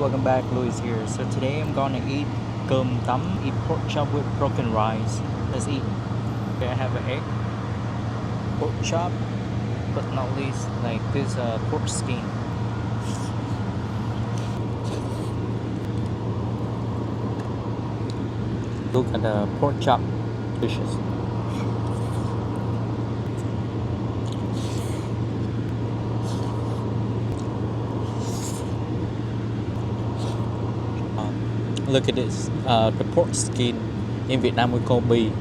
welcome back. Louis here. So today I'm gonna eat cơm tấm, eat pork chop with broken rice. Let's eat. Okay, I have an egg, pork chop, but not least like this pork skin. Look at the pork chop, delicious. Look at this, the pork skin. In Vietnam we call bì.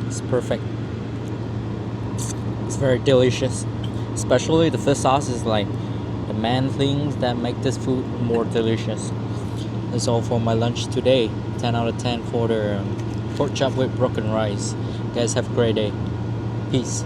It's perfect. It's very delicious. Especially the fish sauce is like the main things that make this food more delicious. That's all for my lunch today. 10 out of 10 for the pork chop with broken rice. Guys, have a great day. Peace.